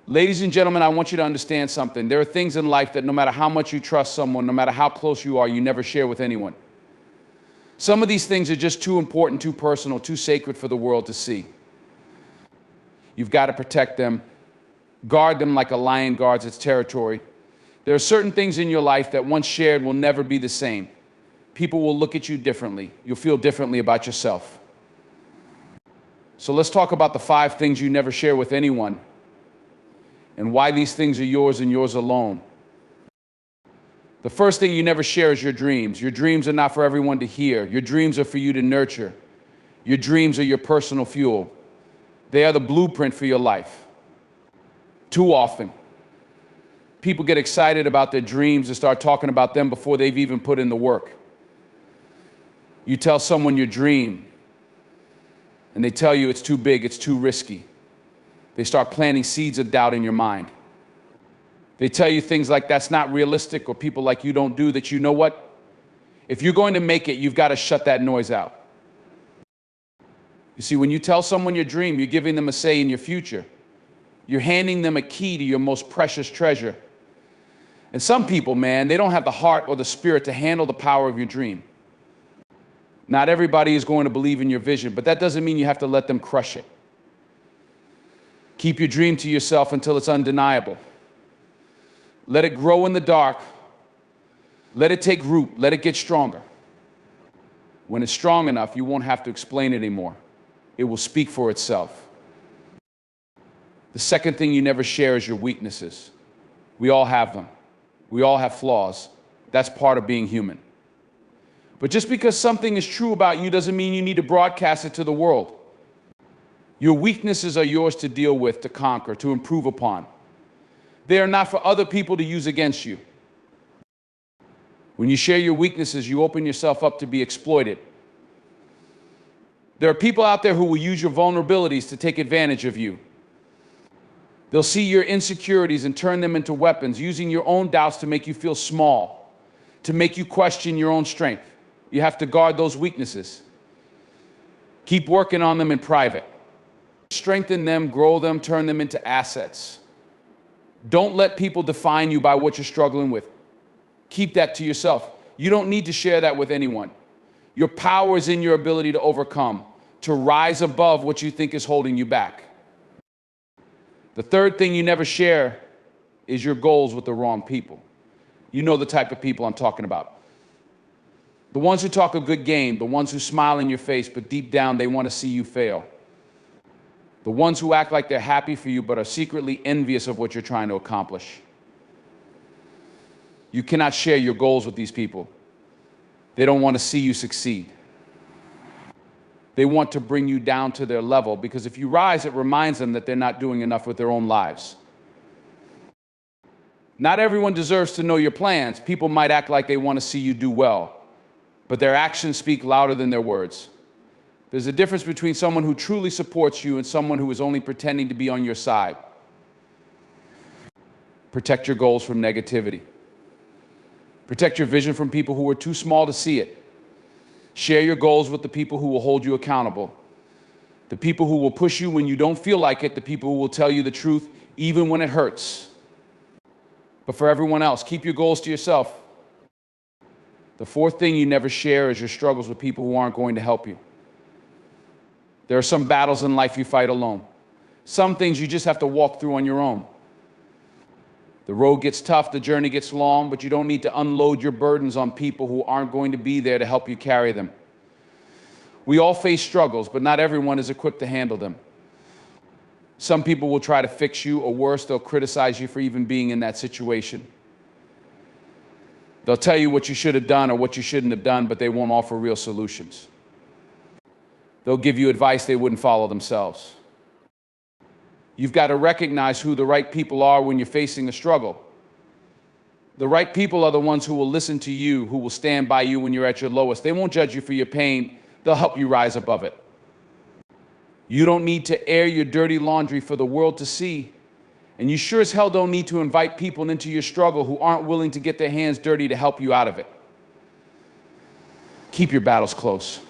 Ladies and gentlemen, I want you to understand something. There are things in life that no matter how much you trust someone, no matter how close you are, you never share with anyone. Some of these things are just too important, too personal, too sacred for the world to see. You've got to protect them, guard them like a lion guards its territory. There are certain things in your life that once shared will never be the same. People will look at you differently. You'll feel differently about yourself. So let's talk about the 5 things you never share with anyone and why these things are yours and yours alone. The first thing you never share is your dreams. Your dreams are not for everyone to hear. Your dreams are for you to nurture. Your dreams are your personal fuel. They are the blueprint for your life. Too often, people get excited about their dreams and start talking about them before they've even put in the work. You tell someone your dream, and they tell you it's too big, it's too risky. They start planting seeds of doubt in your mind. They tell you things like that's not realistic, or people like you don't do that. You know what? If you're going to make it, you've got to shut that noise out. You see, when you tell someone your dream, you're giving them a say in your future. You're handing them a key to your most precious treasure. And some people, man, they don't have the heart or the spirit to handle the power of your dream. Not everybody is going to believe in your vision, but that doesn't mean you have to let them crush it. Keep your dream to yourself until it's undeniable. Let it grow in the dark. Let it take root. Let it get stronger. When it's strong enough, you won't have to explain it anymore. It will speak for itself. The second thing you never share is your weaknesses. We all have them. We all have flaws. That's part of being human. But just because something is true about you doesn't mean you need to broadcast it to the world. Your weaknesses are yours to deal with, to conquer, to improve upon. They are not for other people to use against you. When you share your weaknesses, you open yourself up to be exploited. There are people out there who will use your vulnerabilities to take advantage of you. They'll see your insecurities and turn them into weapons, using your own doubts to make you feel small, to make you question your own strength. You have to guard those weaknesses. Keep working on them in private. Strengthen them, grow them, turn them into assets. Don't let people define you by what you're struggling with. Keep that to yourself. You don't need to share that with anyone. Your power is in your ability to overcome, to rise above what you think is holding you back. The third thing you never share is your goals with the wrong people. You know the type of people I'm talking about. The ones who talk a good game, the ones who smile in your face, but deep down they want to see you fail. The ones who act like they're happy for you, but are secretly envious of what you're trying to accomplish. You cannot share your goals with these people. They don't want to see you succeed. They want to bring you down to their level, because if you rise, it reminds them that they're not doing enough with their own lives. Not everyone deserves to know your plans. People might act like they want to see you do well, but their actions speak louder than their words. There's a difference between someone who truly supports you and someone who is only pretending to be on your side. Protect your goals from negativity. Protect your vision from people who are too small to see it. Share your goals with the people who will hold you accountable. The people who will push you when you don't feel like it. The people who will tell you the truth even when it hurts. But for everyone else, keep your goals to yourself. The fourth thing you never share is your struggles with people who aren't going to help you. There are some battles in life you fight alone. Some things you just have to walk through on your own. The road gets tough, the journey gets long, but you don't need to unload your burdens on people who aren't going to be there to help you carry them. We all face struggles, but not everyone is equipped to handle them. Some people will try to fix you, or worse, they'll criticize you for even being in that situation. They'll tell you what you should have done or what you shouldn't have done, but they won't offer real solutions. They'll give you advice they wouldn't follow themselves. You've got to recognize who the right people are when you're facing a struggle. The right people are the ones who will listen to you, who will stand by you when you're at your lowest. They won't judge you for your pain. They'll help you rise above it. You don't need to air your dirty laundry for the world to see. And you sure as hell don't need to invite people into your struggle who aren't willing to get their hands dirty to help you out of it. Keep your battles close.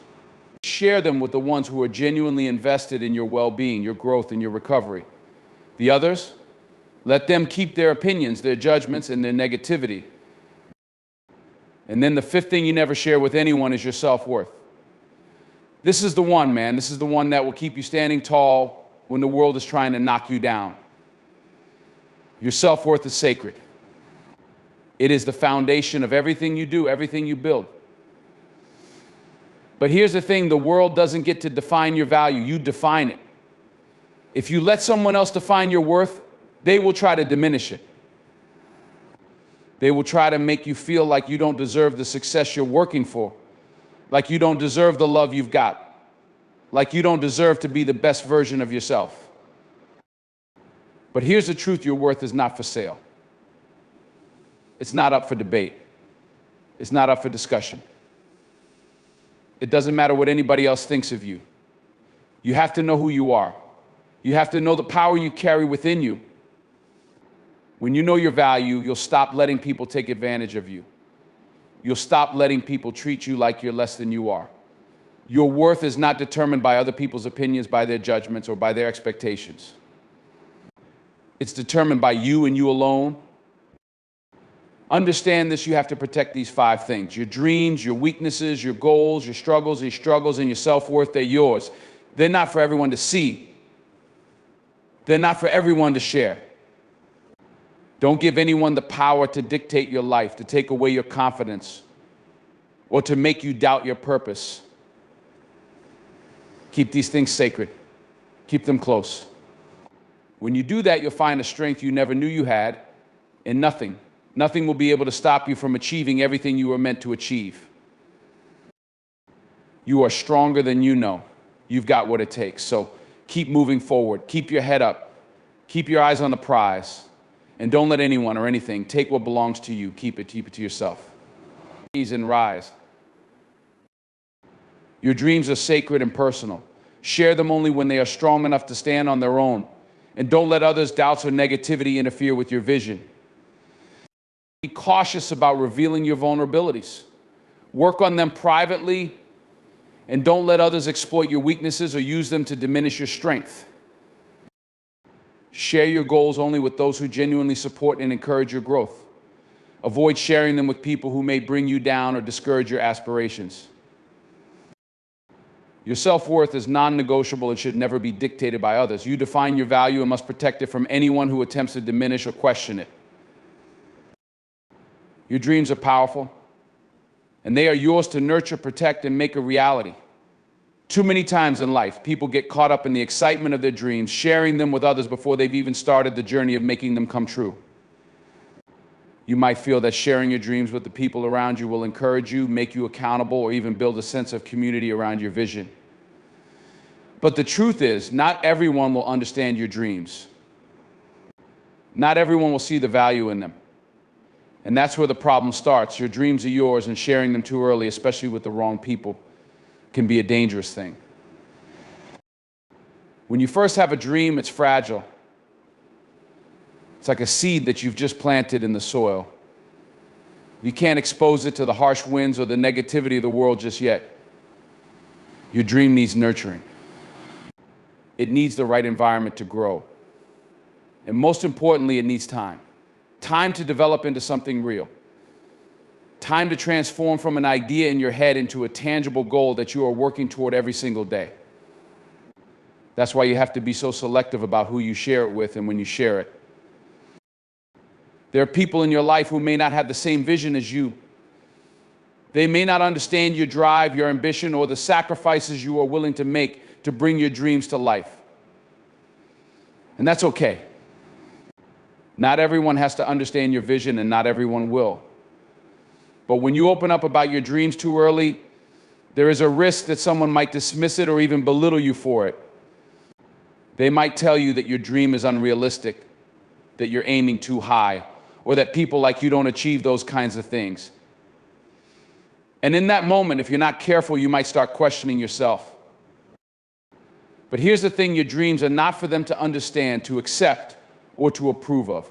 Share them with the ones who are genuinely invested in your well-being, your growth, and your recovery. The others, Let them keep their opinions, their judgments, and their negativity. And then the fifth thing you never share with anyone is your self-worth. This is the one, man. This is the one that will keep you standing tall when the world is trying to knock you down. Your self-worth is sacred. It is the foundation of everything you do, everything you build. But here's the thing, the world doesn't get to define your value. You define it. If you let someone else define your worth, they will try to diminish it. They will try to make you feel like you don't deserve the success you're working for, like you don't deserve the love you've got, like you don't deserve to be the best version of yourself. But here's the truth, your worth is not for sale. It's not up for debate. It's not up for discussion. It doesn't matter what anybody else thinks of you. You have to know who you are. You have to know the power you carry within you. When you know your value, you'll stop letting people take advantage of you. You'll stop letting people treat you like you're less than you are. Your worth is not determined by other people's opinions, by their judgments, or by their expectations. It's determined by you and you alone. Understand this, you have to protect these 5 things. Your dreams, your weaknesses, your goals, your struggles, and your self-worth, they're yours. They're not for everyone to see. They're not for everyone to share. Don't give anyone the power to dictate your life, to take away your confidence, or to make you doubt your purpose. Keep these things sacred. Keep them close. When you do that, you'll find a strength you never knew you had, and nothing will be able to stop you from achieving everything you were meant to achieve. You are stronger than you know. You've got what it takes. So keep moving forward. Keep your head up. Keep your eyes on the prize. And don't let anyone or anything take what belongs to you. Keep it to yourself. And rise. Your dreams are sacred and personal. Share them only when they are strong enough to stand on their own. And don't let others' doubts or negativity interfere with your vision. Be cautious about revealing your vulnerabilities. Work on them privately, and don't let others exploit your weaknesses or use them to diminish your strength. Share your goals only with those who genuinely support and encourage your growth. Avoid sharing them with people who may bring you down or discourage your aspirations. Your self-worth is non-negotiable and should never be dictated by others. You define your value and must protect it from anyone who attempts to diminish or question it. Your dreams are powerful, and they are yours to nurture, protect, and make a reality. Too many times in life, people get caught up in the excitement of their dreams, sharing them with others before they've even started the journey of making them come true. You might feel that sharing your dreams with the people around you will encourage you, make you accountable, or even build a sense of community around your vision. But the truth is, not everyone will understand your dreams. Not everyone will see the value in them. And that's where the problem starts. Your dreams are yours, and sharing them too early, especially with the wrong people, can be a dangerous thing. When you first have a dream, it's fragile. It's like a seed that you've just planted in the soil. You can't expose it to the harsh winds or the negativity of the world just yet. Your dream needs nurturing. It needs the right environment to grow. And most importantly, it needs time. Time to develop into something real. Time to transform from an idea in your head into a tangible goal that you are working toward every single day. That's why you have to be so selective about who you share it with and when you share it. There are people in your life who may not have the same vision as you. They may not understand your drive, your ambition, or the sacrifices you are willing to make to bring your dreams to life. And that's okay. Not everyone has to understand your vision, and not everyone will. But when you open up about your dreams too early, there is a risk that someone might dismiss it or even belittle you for it. They might tell you that your dream is unrealistic, that you're aiming too high, or that people like you don't achieve those kinds of things. And in that moment, if you're not careful, you might start questioning yourself. But here's the thing, your dreams are not for them to understand, to accept, or to approve of.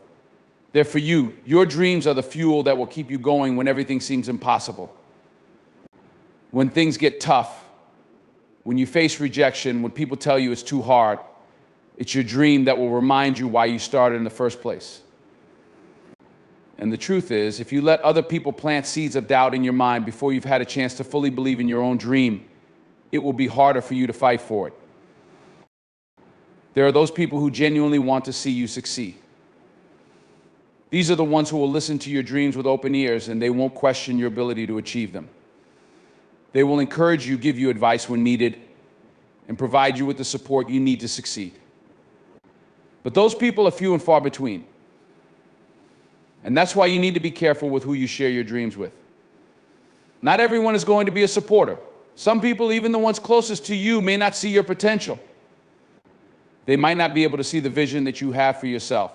They're for you. Your dreams are the fuel that will keep you going when everything seems impossible. When things get tough, when you face rejection, when people tell you it's too hard, It's your dream that will remind you why you started in the first place. And the truth is, if you let other people plant seeds of doubt in your mind before you've had a chance to fully believe in your own dream, it will be harder for you to fight for it. There are those people who genuinely want to see you succeed. These are the ones who will listen to your dreams with open ears, and they won't question your ability to achieve them. They will encourage you, give you advice when needed, and provide you with the support you need to succeed. But those people are few and far between. And that's why you need to be careful with who you share your dreams with. Not everyone is going to be a supporter. Some people, even the ones closest to you, may not see your potential. They might not be able to see the vision that you have for yourself.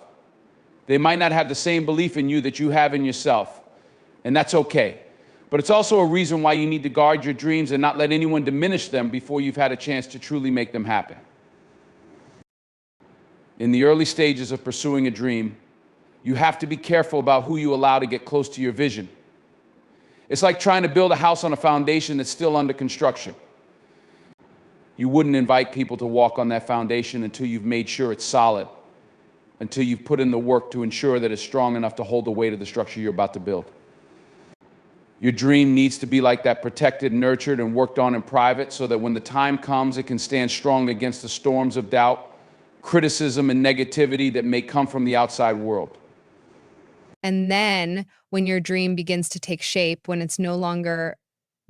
They might not have the same belief in you that you have in yourself. And that's okay. But it's also a reason why you need to guard your dreams and not let anyone diminish them before you've had a chance to truly make them happen. In the early stages of pursuing a dream, you have to be careful about who you allow to get close to your vision. It's like trying to build a house on a foundation that's still under construction. You wouldn't invite people to walk on that foundation until you've made sure it's solid, until you've put in the work to ensure that it's strong enough to hold the weight of the structure you're about to build. Your dream needs to be like that, protected, nurtured, and worked on in private so that when the time comes, it can stand strong against the storms of doubt, criticism, and negativity that may come from the outside world. And then when your dream begins to take shape, when it's no longer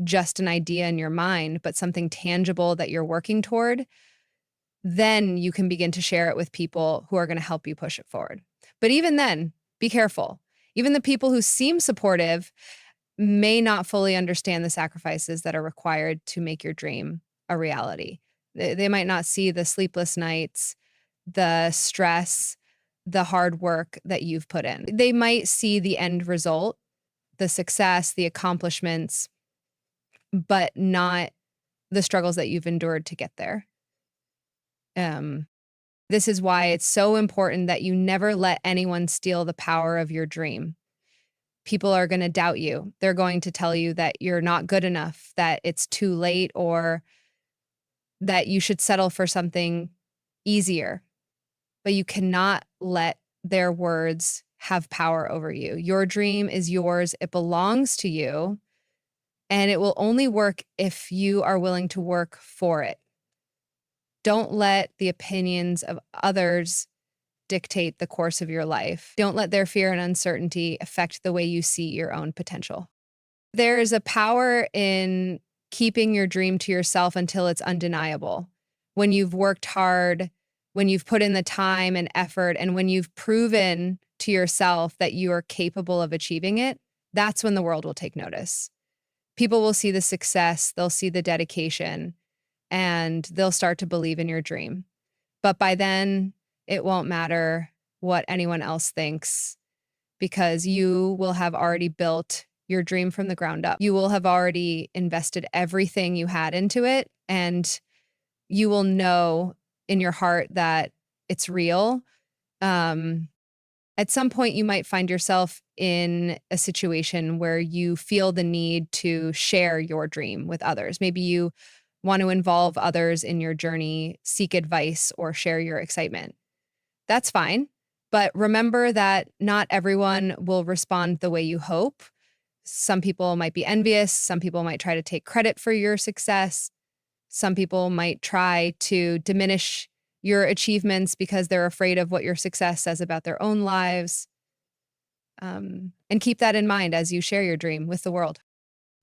just an idea in your mind, but something tangible that you're working toward, then you can begin to share it with people who are going to help you push it forward. But even then, be careful. Even the people who seem supportive may not fully understand the sacrifices that are required to make your dream a reality. They might not see the sleepless nights, the stress, the hard work that you've put in. They might see the end result, the success, the accomplishments, but not the struggles that you've endured to get there. This is why it's so important that you never let anyone steal the power of your dream. People are going to doubt you. They're going to tell you that you're not good enough, that it's too late, or that you should settle for something easier. But you cannot let their words have power over you. Your dream is yours. It belongs to you. And it will only work if you are willing to work for it. Don't let the opinions of others dictate the course of your life. Don't let their fear and uncertainty affect the way you see your own potential. There is a power in keeping your dream to yourself until it's undeniable. When you've worked hard, when you've put in the time and effort, and when you've proven to yourself that you are capable of achieving it, that's when the world will take notice. People will see the success, they'll see the dedication, and they'll start to believe in your dream. But by then, it won't matter what anyone else thinks because you will have already built your dream from the ground up. You will have already invested everything you had into it, and you will know in your heart that it's real. At some point, you might find yourself in a situation where you feel the need to share your dream with others. Maybe you want to involve others in your journey, seek advice, or share your excitement. That's fine. But remember that not everyone will respond the way you hope. Some people might be envious. Some people might try to take credit for your success. Some people might try to diminish your achievements because they're afraid of what your success says about their own lives. And keep that in mind as you share your dream with the world.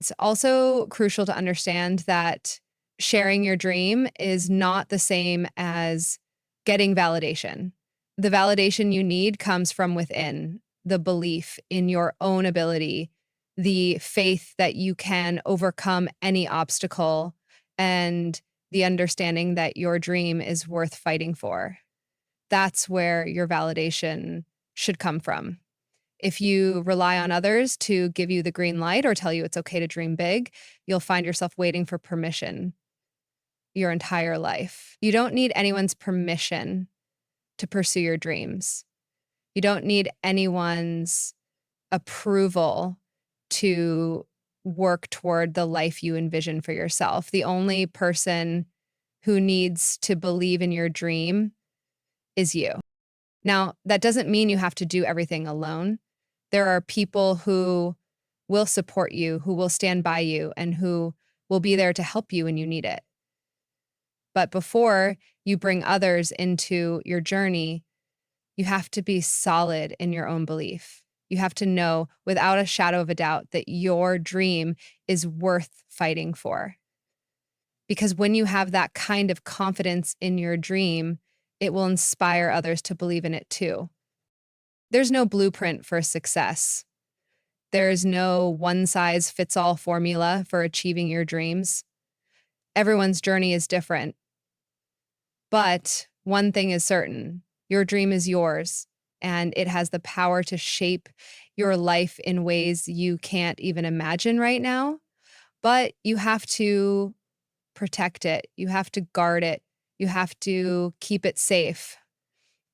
It's also crucial to understand that sharing your dream is not the same as getting validation. The validation you need comes from within, the belief in your own ability, the faith that you can overcome any obstacle, and the understanding that your dream is worth fighting for. That's where your validation should come from. If you rely on others to give you the green light or tell you it's okay to dream big, you'll find yourself waiting for permission your entire life. You don't need anyone's permission to pursue your dreams. You don't need anyone's approval to work toward the life you envision for yourself. The only person who needs to believe in your dream is you. Now, that doesn't mean you have to do everything alone. There are people who will support you, who will stand by you, and who will be there to help you when you need it. But before you bring others into your journey, you have to be solid in your own belief. You have to know without a shadow of a doubt that your dream is worth fighting for. Because when you have that kind of confidence in your dream, it will inspire others to believe in it too. There's no blueprint for success. There's no one size fits all formula for achieving your dreams. Everyone's journey is different. But one thing is certain, your dream is yours, and it has the power to shape your life in ways you can't even imagine right now. But you have to protect it, you have to guard it, you have to keep it safe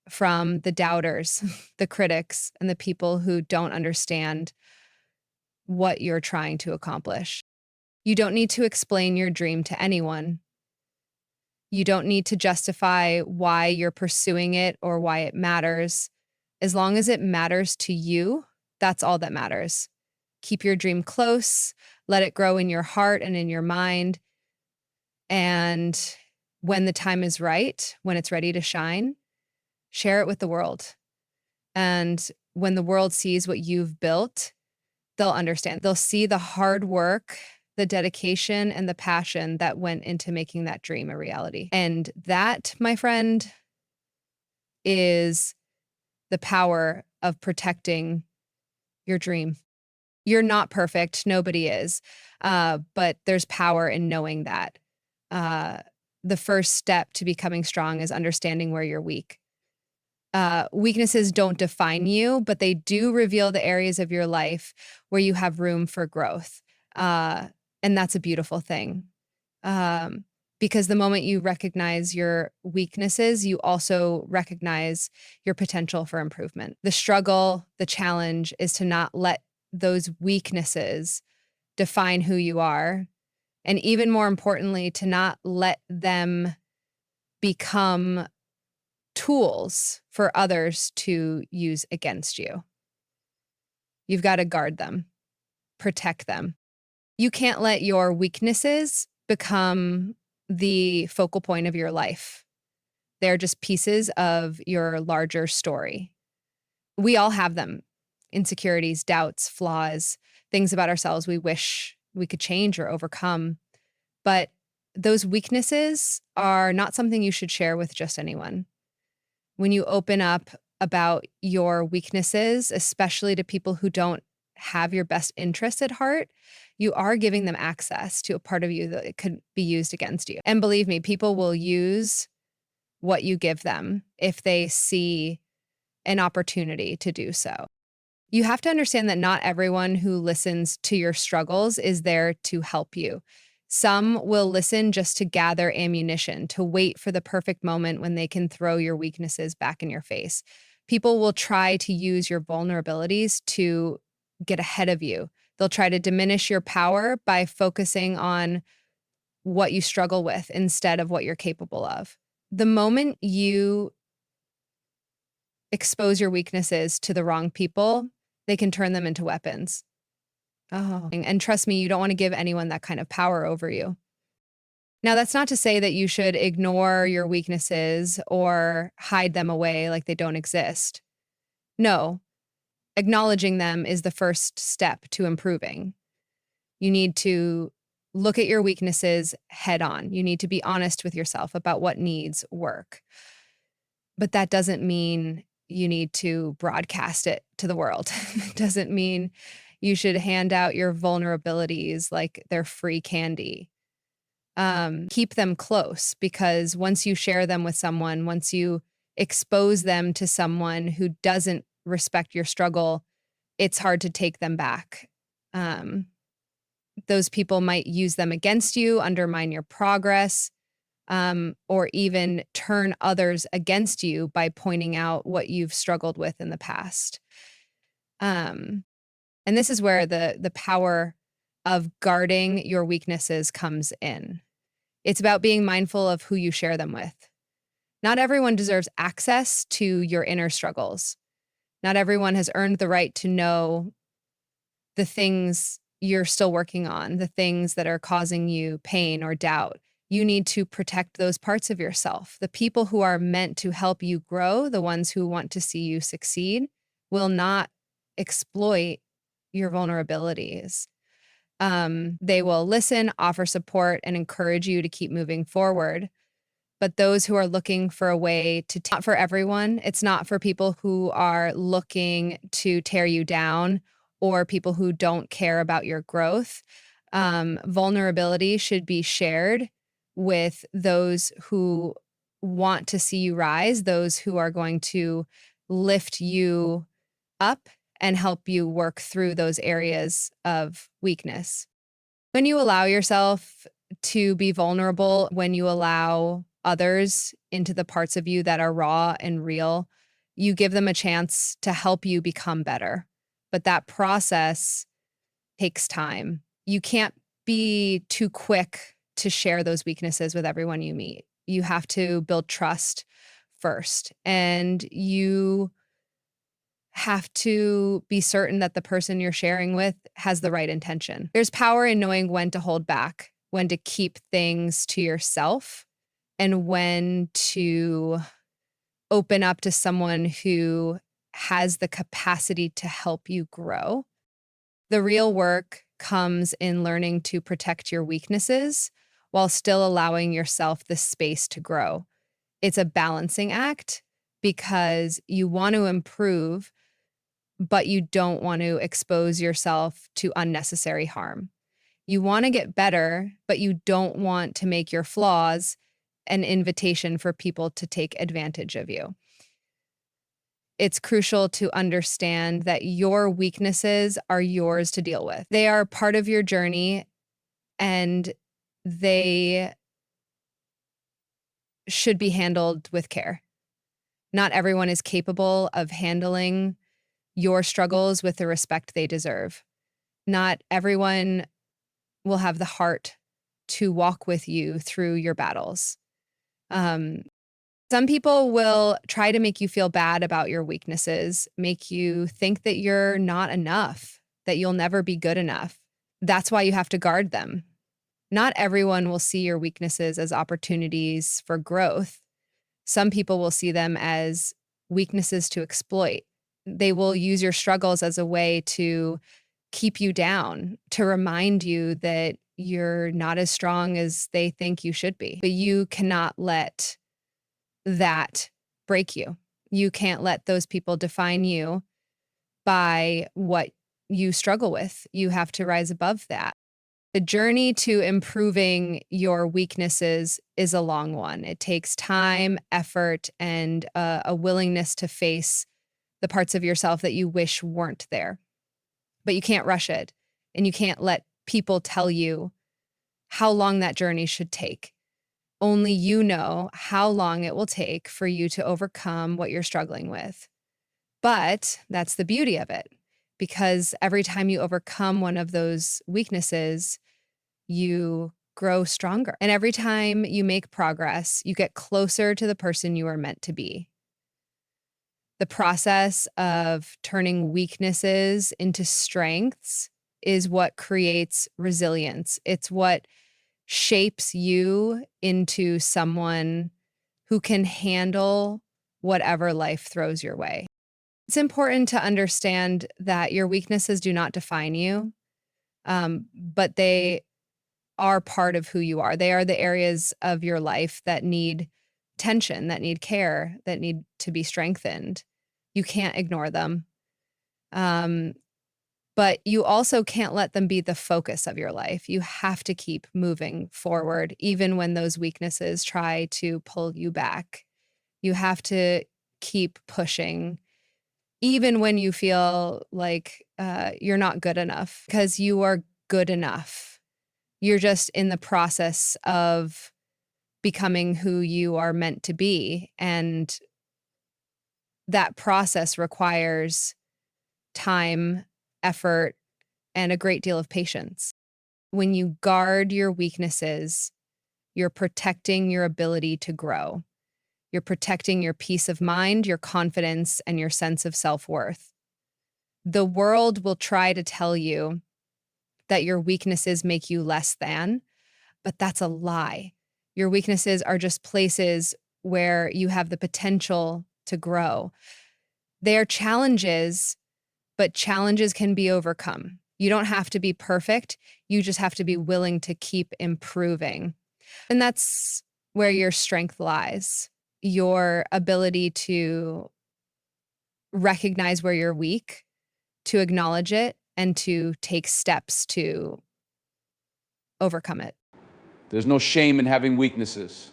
from the doubters, the critics, and the people who don't understand what you're trying to accomplish. You don't need to explain your dream to anyone. You don't need to justify why you're pursuing it or why it matters. As long as it matters to you, that's all that matters. Keep your dream close, let it grow in your heart and in your mind. And when the time is right, when it's ready to shine, share it with the world. And when the world sees what you've built, they'll understand. They'll see the hard work, the dedication, and the passion that went into making that dream a reality. And that, my friend, is the power of protecting your dream. You're not perfect. Nobody is. But there's power in knowing that. Uh, the first step to becoming strong is understanding where you're weak. Weaknesses don't define you, but they do reveal the areas of your life where you have room for growth. And that's a beautiful thing. Because the moment you recognize your weaknesses, you also recognize your potential for improvement. The struggle, the challenge is to not let those weaknesses define who you are. And even more importantly, to not let them become tools for others to use against you. You've got to guard them, protect them. You can't let your weaknesses become the focal point of your life. They're just pieces of your larger story. We all have them: insecurities, doubts, flaws, things about ourselves we wish we could change or overcome. But those weaknesses are not something you should share with just anyone. When you open up about your weaknesses, especially to people who don't have your best interest at heart, you are giving them access to a part of you that could be used against you. And believe me, people will use what you give them if they see an opportunity to do so. You have to understand that not everyone who listens to your struggles is there to help you. Some will listen just to gather ammunition, to wait for the perfect moment when they can throw your weaknesses back in your face. People will try to use your vulnerabilities to get ahead of you. They'll try to diminish your power by focusing on what you struggle with instead of what you're capable of. The moment you expose your weaknesses to the wrong people, they can turn them into weapons. Oh. And trust me, you don't want to give anyone that kind of power over you. Now, that's not to say that you should ignore your weaknesses or hide them away like they don't exist. No, acknowledging them is the first step to improving. You need to look at your weaknesses head on. You need to be honest with yourself about what needs work. But that doesn't mean you need to broadcast it to the world. It doesn't mean you should hand out your vulnerabilities like they're free candy. Keep them close, because once you share them with someone, once you expose them to someone who doesn't respect your struggle, it's hard to take them back. Those people might use them against you, undermine your progress, or even turn others against you by pointing out what you've struggled with in the past. And this is where the power of guarding your weaknesses comes in. It's about being mindful of who you share them with. Not everyone deserves access to your inner struggles. Not everyone has earned the right to know the things you're still working on, the things that are causing you pain or doubt. You need to protect those parts of yourself. The people who are meant to help you grow, the ones who want to see you succeed, will not exploit your vulnerabilities. They will listen, offer support, and encourage you to keep moving forward. But those who are looking for a way to, not for everyone, it's not for people who are looking to tear you down or people who don't care about your growth. Vulnerability should be shared with those who want to see you rise, those who are going to lift you up and help you work through those areas of weakness. When you allow yourself to be vulnerable, when you allow others into the parts of you that are raw and real, you give them a chance to help you become better. But that process takes time. You can't be too quick to share those weaknesses with everyone you meet. You have to build trust first, and you have to be certain that the person you're sharing with has the right intention. There's power in knowing when to hold back, when to keep things to yourself, and when to open up to someone who has the capacity to help you grow. The real work comes in learning to protect your weaknesses while still allowing yourself the space to grow. It's a balancing act because you want to improve, but you don't want to expose yourself to unnecessary harm. You want to get better, but you don't want to make your flaws an invitation for people to take advantage of you. It's crucial to understand that your weaknesses are yours to deal with. They are part of your journey, and they should be handled with care. Not everyone is capable of handling your struggles with the respect they deserve. Not everyone will have the heart to walk with you through your battles. Um, some people will try to make you feel bad about your weaknesses, make you think that you're not enough, that you'll never be good enough. That's why you have to guard them. Not everyone will see your weaknesses as opportunities for growth. Some people will see them as weaknesses to exploit. They will use your struggles as a way to keep you down, to remind you that you're not as strong as they think you should be. But you cannot let that break you. You can't let those people define you by what you struggle with. You have to rise above that. The journey to improving your weaknesses is a long one. It takes time, effort, and a willingness to face the parts of yourself that you wish weren't there. But you can't rush it, and you can't let people tell you how long that journey should take. Only you know how long it will take for you to overcome what you're struggling with. But that's the beauty of it, because every time you overcome one of those weaknesses, you grow stronger. And every time you make progress, you get closer to the person you are meant to be. The process of turning weaknesses into strengths is what creates resilience. It's what shapes you into someone who can handle whatever life throws your way. It's important to understand that your weaknesses do not define you, but they are part of who you are. They are the areas of your life that need tension, that need care, that need to be strengthened. You can't ignore them. Um, but you also can't let them be the focus of your life. You have to keep moving forward, even when those weaknesses try to pull you back. You have to keep pushing, even when you feel like you're not good enough, because you are good enough. You're just in the process of becoming who you are meant to be. And that process requires time, effort, and a great deal of patience. When you guard your weaknesses, you're protecting your ability to grow. You're protecting your peace of mind, your confidence, and your sense of self-worth. The world will try to tell you that your weaknesses make you less than, but that's a lie. Your weaknesses are just places where you have the potential to grow. They are challenges, but challenges can be overcome. You don't have to be perfect. You just have to be willing to keep improving. And that's where your strength lies. Your ability to recognize where you're weak, to acknowledge it, and to take steps to overcome it. There's no shame in having weaknesses.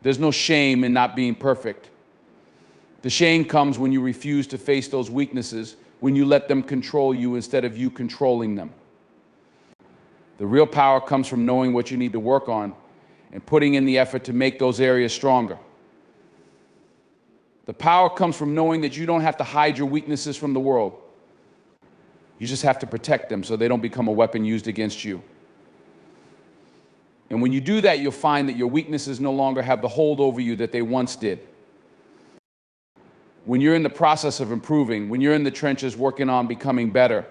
There's no shame in not being perfect. The shame comes when you refuse to face those weaknesses, when you let them control you instead of you controlling them. The real power comes from knowing what you need to work on and putting in the effort to make those areas stronger. The power comes from knowing that you don't have to hide your weaknesses from the world. You just have to protect them so they don't become a weapon used against you. And when you do that, you'll find that your weaknesses no longer have the hold over you that they once did. When you're in the process of improving, when you're in the trenches working on becoming better,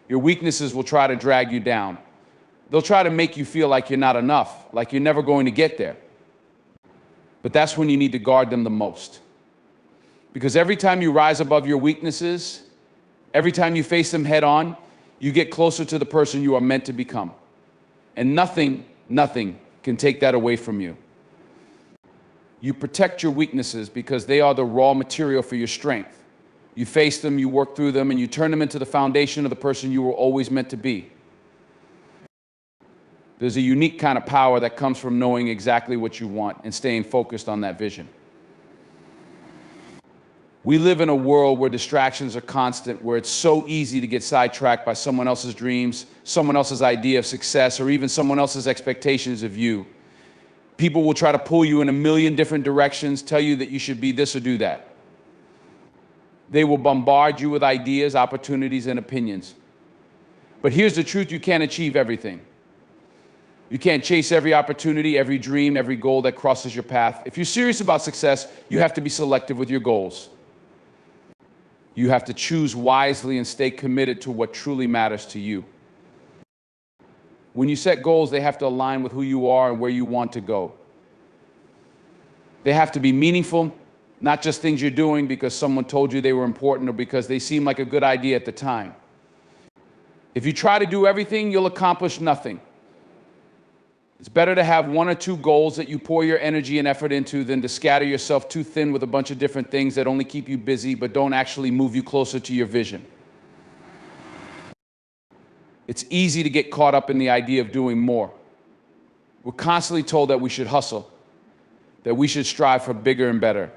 your weaknesses will try to drag you down. They'll try to make you feel like you're not enough, like you're never going to get there. But that's when you need to guard them the most. Because every time you rise above your weaknesses, every time you face them head on, you get closer to the person you are meant to become. And nothing can take that away from you. You protect your weaknesses because they are the raw material for your strength. You face them, you work through them, and you turn them into the foundation of the person you were always meant to be. There's a unique kind of power that comes from knowing exactly what you want and staying focused on that vision. We live in a world where distractions are constant, where it's so easy to get sidetracked by someone else's dreams, someone else's idea of success, or even someone else's expectations of you. People will try to pull you in a million different directions, tell you that you should be this or do that. They will bombard you with ideas, opportunities, and opinions. But here's the truth: you can't achieve everything. You can't chase every opportunity, every dream, every goal that crosses your path. If you're serious about success, you have to be selective with your goals. You have to choose wisely and stay committed to what truly matters to you. When you set goals, they have to align with who you are and where you want to go. They have to be meaningful, not just things you're doing because someone told you they were important or because they seemed like a good idea at the time. If you try to do everything, you'll accomplish nothing. It's better to have one or two goals that you pour your energy and effort into than to scatter yourself too thin with a bunch of different things that only keep you busy but don't actually move you closer to your vision. It's easy to get caught up in the idea of doing more. We're constantly told that we should hustle, that we should strive for bigger and better,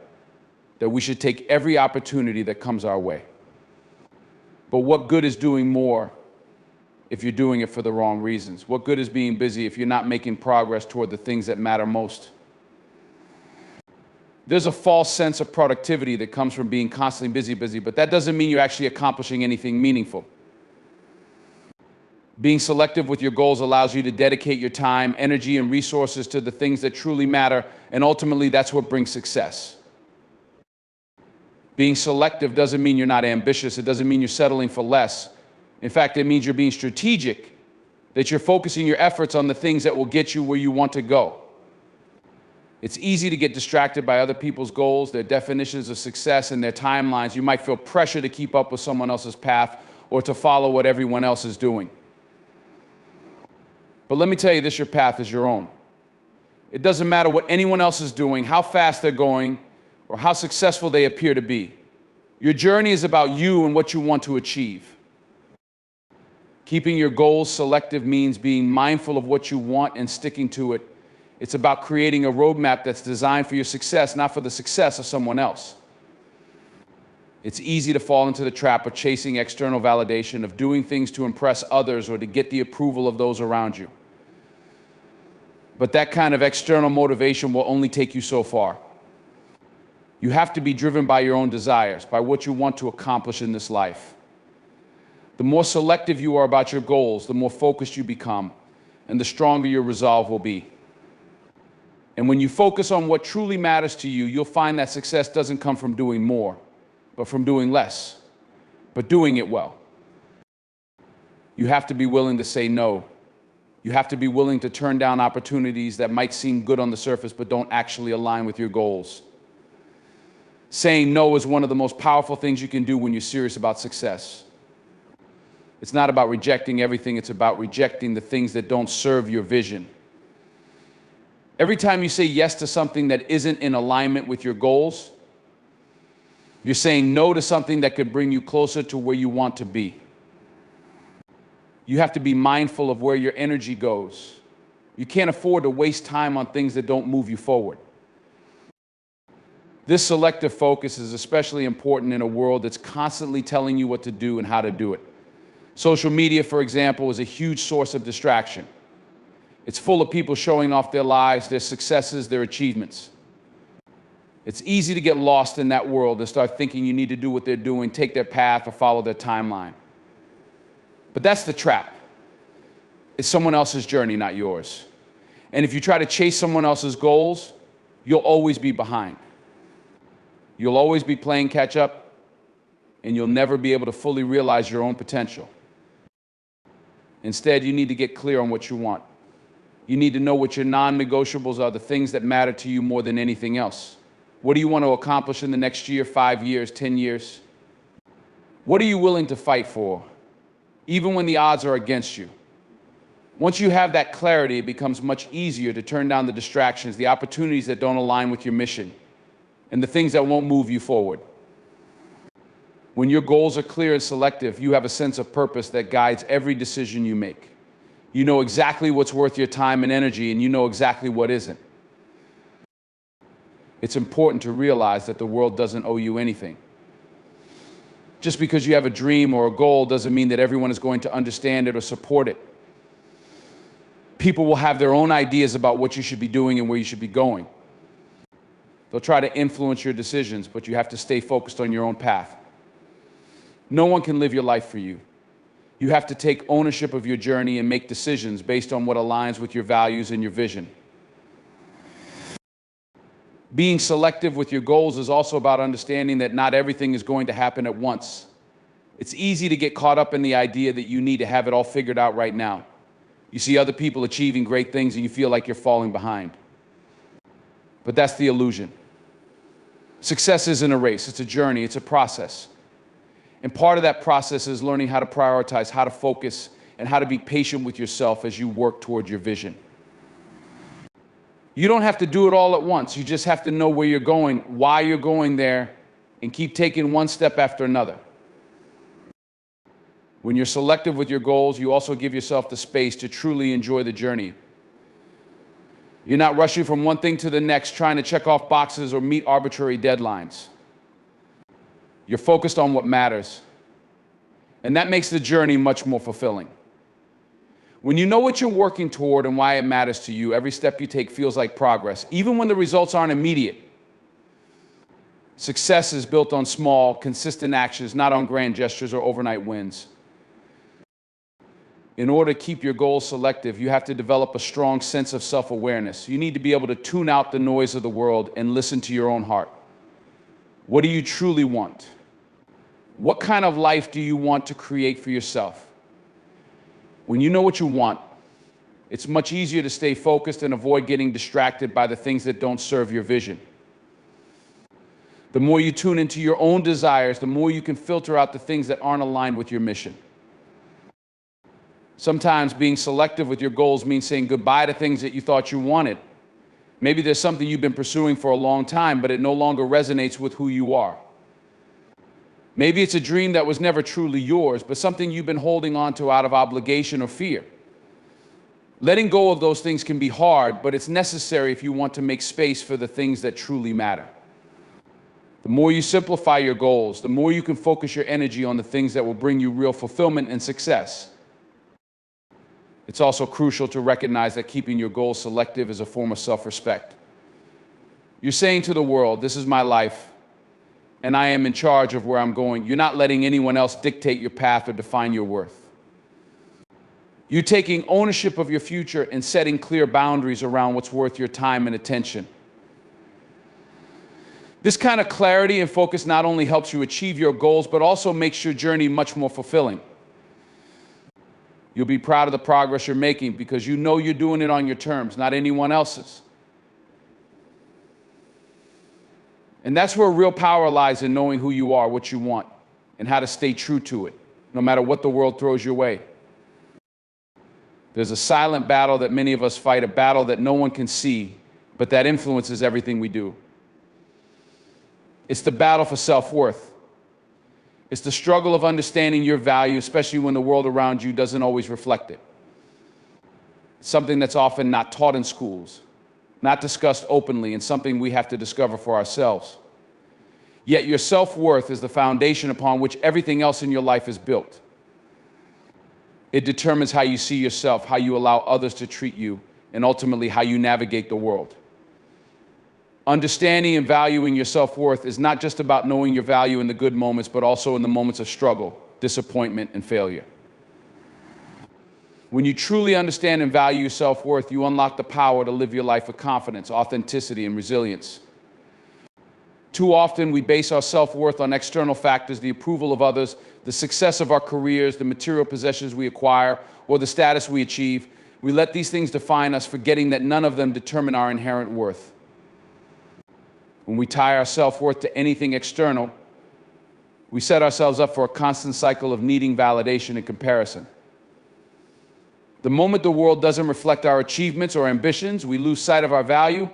that we should take every opportunity that comes our way. But what good is doing more if you're doing it for the wrong reasons? What good is being busy if you're not making progress toward the things that matter most? There's a false sense of productivity that comes from being constantly busy, but that doesn't mean you're actually accomplishing anything meaningful. Being selective with your goals allows you to dedicate your time, energy, and resources to the things that truly matter, and ultimately that's what brings success. Being selective doesn't mean you're not ambitious. It doesn't mean you're settling for less. In fact, it means you're being strategic, that you're focusing your efforts on the things that will get you where you want to go. It's easy to get distracted by other people's goals, their definitions of success, and their timelines. You might feel pressure to keep up with someone else's path or to follow what everyone else is doing. But let me tell you this, your path is your own. It doesn't matter what anyone else is doing, how fast they're going, or how successful they appear to be. Your journey is about you and what you want to achieve. Keeping your goals selective means being mindful of what you want and sticking to it. It's about creating a roadmap that's designed for your success, not for the success of someone else. It's easy to fall into the trap of chasing external validation, of doing things to impress others or to get the approval of those around you. But that kind of external motivation will only take you so far. You have to be driven by your own desires, by what you want to accomplish in this life. The more selective you are about your goals, the more focused you become, and the stronger your resolve will be. And when you focus on what truly matters to you, you'll find that success doesn't come from doing more, but from doing less, but doing it well. You have to be willing to say no. You have to be willing to turn down opportunities that might seem good on the surface, but don't actually align with your goals. Saying no is one of the most powerful things you can do when you're serious about success. It's not about rejecting everything, it's about rejecting the things that don't serve your vision. Every time you say yes to something that isn't in alignment with your goals, you're saying no to something that could bring you closer to where you want to be. You have to be mindful of where your energy goes. You can't afford to waste time on things that don't move you forward. This selective focus is especially important in a world that's constantly telling you what to do and how to do it. Social media, for example, is a huge source of distraction. It's full of people showing off their lives, their successes, their achievements. It's easy to get lost in that world and start thinking you need to do what they're doing, take their path, or follow their timeline. But that's the trap. It's someone else's journey, not yours. And if you try to chase someone else's goals, you'll always be behind. You'll always be playing catch up, and you'll never be able to fully realize your own potential. Instead, you need to get clear on what you want. You need to know what your non-negotiables are, the things that matter to you more than anything else. What do you want to accomplish in the next year, 5 years, 10 years? What are you willing to fight for, even when the odds are against you? Once you have that clarity, it becomes much easier to turn down the distractions, the opportunities that don't align with your mission, and the things that won't move you forward. When your goals are clear and selective, you have a sense of purpose that guides every decision you make. You know exactly what's worth your time and energy, and you know exactly what isn't. It's important to realize that the world doesn't owe you anything. Just because you have a dream or a goal doesn't mean that everyone is going to understand it or support it. People will have their own ideas about what you should be doing and where you should be going. They'll try to influence your decisions, but you have to stay focused on your own path. No one can live your life for you. You have to take ownership of your journey and make decisions based on what aligns with your values and your vision. Being selective with your goals is also about understanding that not everything is going to happen at once. It's easy to get caught up in the idea that you need to have it all figured out right now. You see other people achieving great things and you feel like you're falling behind. But that's the illusion. Success isn't a race, it's a journey, it's a process. And part of that process is learning how to prioritize, how to focus, and how to be patient with yourself as you work toward your vision. You don't have to do it all at once. You just have to know where you're going, why you're going there, and keep taking one step after another. When you're selective with your goals, you also give yourself the space to truly enjoy the journey. You're not rushing from one thing to the next, trying to check off boxes or meet arbitrary deadlines. You're focused on what matters. And that makes the journey much more fulfilling. When you know what you're working toward and why it matters to you, every step you take feels like progress, even when the results aren't immediate. Success is built on small, consistent actions, not on grand gestures or overnight wins. In order to keep your goals selective, you have to develop a strong sense of self-awareness. You need to be able to tune out the noise of the world and listen to your own heart. What do you truly want? What kind of life do you want to create for yourself? When you know what you want, it's much easier to stay focused and avoid getting distracted by the things that don't serve your vision. The more you tune into your own desires, the more you can filter out the things that aren't aligned with your mission. Sometimes being selective with your goals means saying goodbye to things that you thought you wanted. Maybe there's something you've been pursuing for a long time, but it no longer resonates with who you are. Maybe it's a dream that was never truly yours, but something you've been holding on to out of obligation or fear. Letting go of those things can be hard, but it's necessary if you want to make space for the things that truly matter. The more you simplify your goals, the more you can focus your energy on the things that will bring you real fulfillment and success. It's also crucial to recognize that keeping your goals selective is a form of self-respect. You're saying to the world, this is my life, and I am in charge of where I'm going. You're not letting anyone else dictate your path or define your worth. You taking ownership of your future and setting clear boundaries around what's worth your time and attention. This kind of clarity and focus not only helps you achieve your goals, but also makes your journey much more fulfilling. You'll be proud of the progress you're making because you know you're doing it on your terms, not anyone else's. And that's where real power lies, in knowing who you are, what you want, and how to stay true to it, no matter what the world throws your way. There's a silent battle that many of us fight, a battle that no one can see, but that influences everything we do. It's the battle for self-worth. It's the struggle of understanding your value, especially when the world around you doesn't always reflect it. It's something that's often not taught in schools, not discussed openly, and something we have to discover for ourselves. Yet your self-worth is the foundation upon which everything else in your life is built. It determines how you see yourself, how you allow others to treat you, and ultimately how you navigate the world. Understanding and valuing your self-worth is not just about knowing your value in the good moments, but also in the moments of struggle, disappointment, and failure. When you truly understand and value your self-worth, you unlock the power to live your life with confidence, authenticity, and resilience. Too often, we base our self-worth on external factors, the approval of others, the success of our careers, the material possessions we acquire, or the status we achieve. We let these things define us, forgetting that none of them determine our inherent worth. When we tie our self-worth to anything external, we set ourselves up for a constant cycle of needing validation and comparison. The moment the world doesn't reflect our achievements or ambitions, we lose sight of our value,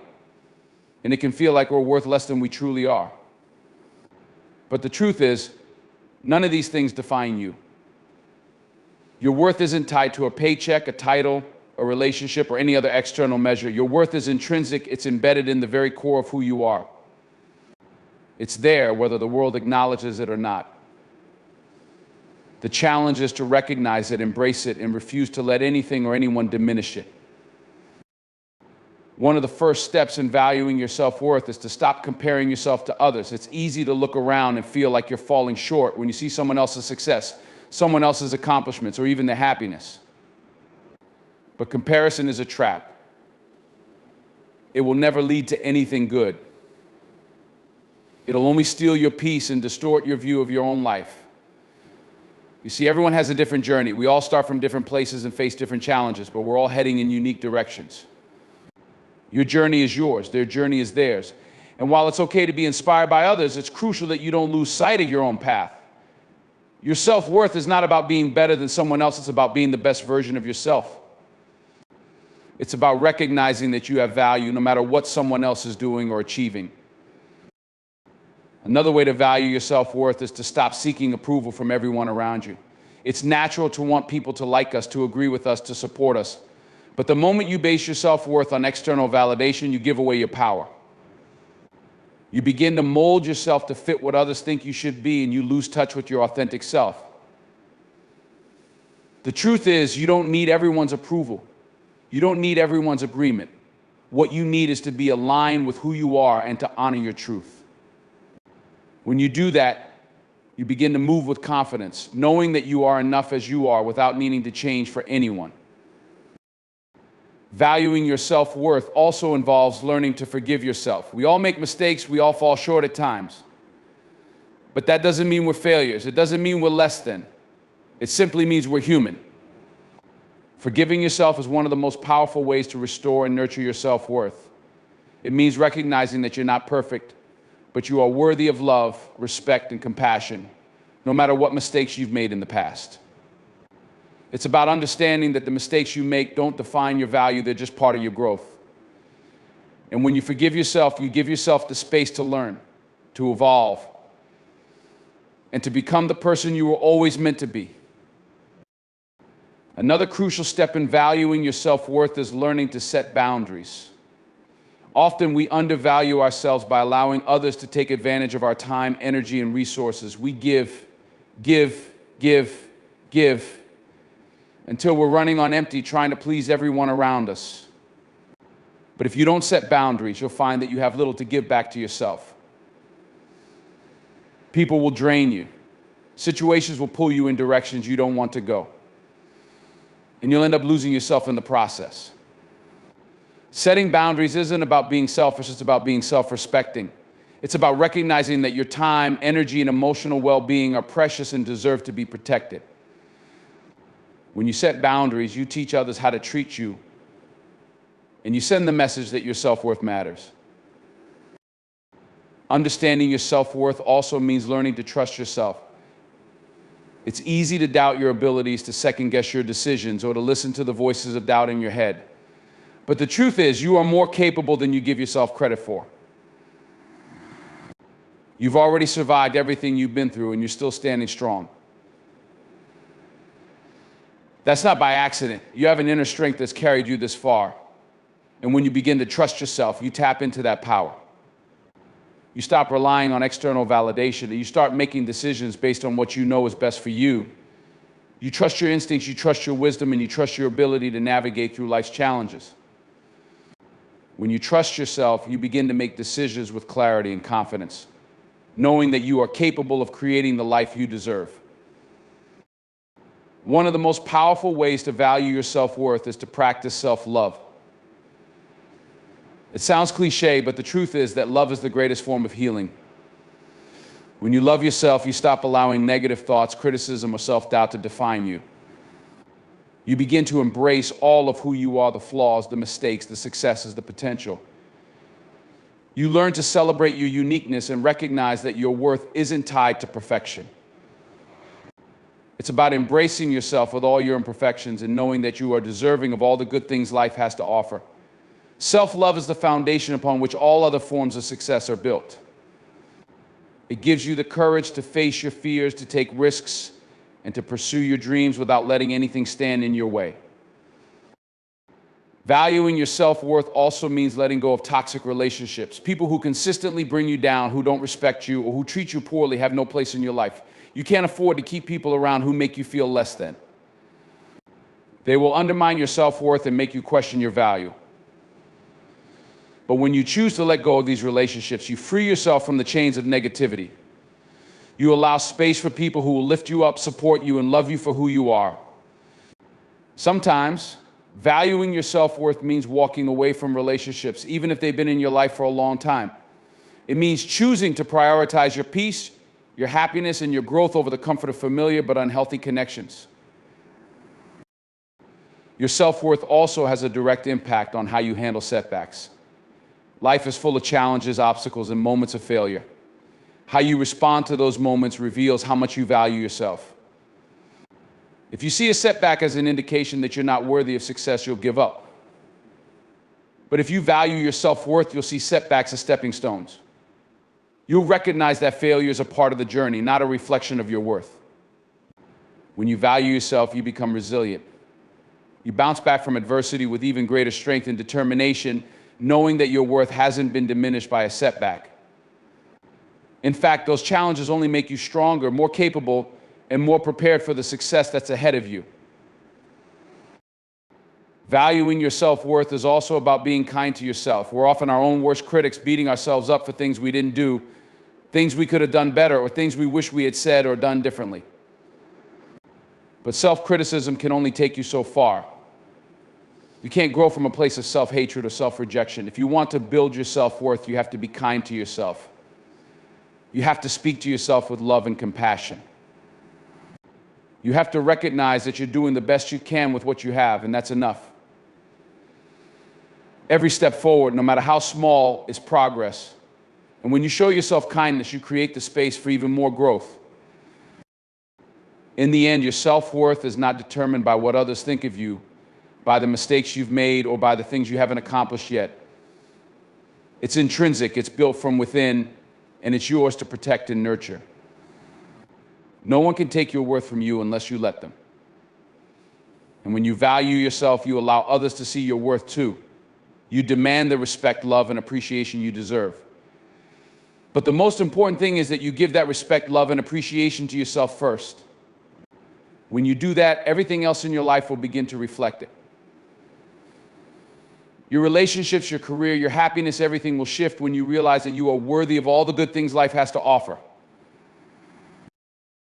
and it can feel like we're worth less than we truly are. But the truth is, none of these things define you. Your worth isn't tied to a paycheck, a title, a relationship, or any other external measure. Your worth is intrinsic. It's embedded in the very core of who you are. It's there whether the world acknowledges it or not. The challenge is to recognize it, embrace it, and refuse to let anything or anyone diminish it. One of the first steps in valuing your self-worth is to stop comparing yourself to others. It's easy to look around and feel like you're falling short when you see someone else's success, someone else's accomplishments, or even their happiness. But comparison is a trap. It will never lead to anything good. It'll only steal your peace and distort your view of your own life. You see, everyone has a different journey. We all start from different places and face different challenges, but we're all heading in unique directions. Your journey is yours. Their journey is theirs. And while it's okay to be inspired by others, it's crucial that you don't lose sight of your own path. Your self-worth is not about being better than someone else. It's about being the best version of yourself. It's about recognizing that you have value no matter what someone else is doing or achieving. Another way to value your self-worth is to stop seeking approval from everyone around you. It's natural to want people to like us, to agree with us, to support us. But the moment you base your self-worth on external validation, you give away your power. You begin to mold yourself to fit what others think you should be, and you lose touch with your authentic self. The truth is, you don't need everyone's approval. You don't need everyone's agreement. What you need is to be aligned with who you are and to honor your truth. When you do that, you begin to move with confidence, knowing that you are enough as you are without needing to change for anyone. Valuing your self-worth also involves learning to forgive yourself. We all make mistakes. We all fall short at times. But that doesn't mean we're failures. It doesn't mean we're less than. It simply means we're human. Forgiving yourself is one of the most powerful ways to restore and nurture your self-worth. It means recognizing that you're not perfect, but you are worthy of love, respect, and compassion, no matter what mistakes you've made in the past. It's about understanding that the mistakes you make don't define your value, they're just part of your growth. And when you forgive yourself, you give yourself the space to learn, to evolve, and to become the person you were always meant to be. Another crucial step in valuing your self-worth is learning to set boundaries. Often we undervalue ourselves by allowing others to take advantage of our time, energy, and resources. We give, until we're running on empty trying to please everyone around us. But if you don't set boundaries, you'll find that you have little to give back to yourself. People will drain you. Situations will pull you in directions you don't want to go. and you'll end up losing yourself in the process. Setting boundaries isn't about being selfish, it's about being self-respecting. It's about recognizing that your time, energy, and emotional well-being are precious and deserve to be protected. When you set boundaries, you teach others how to treat you, and you send the message that your self-worth matters. Understanding your self-worth also means learning to trust yourself. It's easy to doubt your abilities, to second-guess your decisions, or to listen to the voices of doubt in your head. But the truth is, you are more capable than you give yourself credit for. You've already survived everything you've been through, and you're still standing strong. That's not by accident. You have an inner strength that's carried you this far. And when you begin to trust yourself, you tap into that power. You stop relying on external validation, and you start making decisions based on what you know is best for you. You trust your instincts, you trust your wisdom, and you trust your ability to navigate through life's challenges. When you trust yourself, you begin to make decisions with clarity and confidence, knowing that you are capable of creating the life you deserve. One of the most powerful ways to value your self-worth is to practice self-love. It sounds cliche, but the truth is that love is the greatest form of healing. When you love yourself, you stop allowing negative thoughts, criticism, or self-doubt to define you. You begin to embrace all of who you are, the flaws, the mistakes, the successes, the potential. You learn to celebrate your uniqueness and recognize that your worth isn't tied to perfection. It's about embracing yourself with all your imperfections and knowing that you are deserving of all the good things life has to offer. Self-love is the foundation upon which all other forms of success are built. It gives you the courage to face your fears, to take risks, and to pursue your dreams without letting anything stand in your way. Valuing your self-worth also means letting go of toxic relationships. People who consistently bring you down, who don't respect you, or who treat you poorly have no place in your life. You can't afford to keep people around who make you feel less than. They will undermine your self-worth and make you question your value. But when you choose to let go of these relationships, you free yourself from the chains of negativity. You allow space for people who will lift you up, support you, and love you for who you are. Sometimes, valuing your self-worth means walking away from relationships, even if they've been in your life for a long time. It means choosing to prioritize your peace, your happiness, and your growth over the comfort of familiar but unhealthy connections. Your self-worth also has a direct impact on how you handle setbacks. Life is full of challenges, obstacles, and moments of failure. How you respond to those moments reveals how much you value yourself. If you see a setback as an indication that you're not worthy of success, you'll give up. But if you value your self-worth, you'll see setbacks as stepping stones. You'll recognize that failure is a part of the journey, not a reflection of your worth. When you value yourself, you become resilient. You bounce back from adversity with even greater strength and determination, knowing that your worth hasn't been diminished by a setback. In fact, those challenges only make you stronger, more capable, and more prepared for the success that's ahead of you. Valuing your self-worth is also about being kind to yourself. We're often our own worst critics, beating ourselves up for things we didn't do, things we could have done better, or things we wish we had said or done differently. But self-criticism can only take you so far. You can't grow from a place of self-hatred or self-rejection. If you want to build your self-worth, you have to be kind to yourself. You have to speak to yourself with love and compassion. You have to recognize that you're doing the best you can with what you have, and that's enough. Every step forward, no matter how small, is progress. And when you show yourself kindness, you create the space for even more growth. In the end, your self-worth is not determined by what others think of you, by the mistakes you've made, or by the things you haven't accomplished yet. It's intrinsic, it's built from within, and it's yours to protect and nurture. No one can take your worth from you unless you let them. And when you value yourself, you allow others to see your worth too. You demand the respect, love, and appreciation you deserve. But the most important thing is that you give that respect, love, and appreciation to yourself first. When you do that, everything else in your life will begin to reflect it. Your relationships, your career, your happiness, everything will shift when you realize that you are worthy of all the good things life has to offer.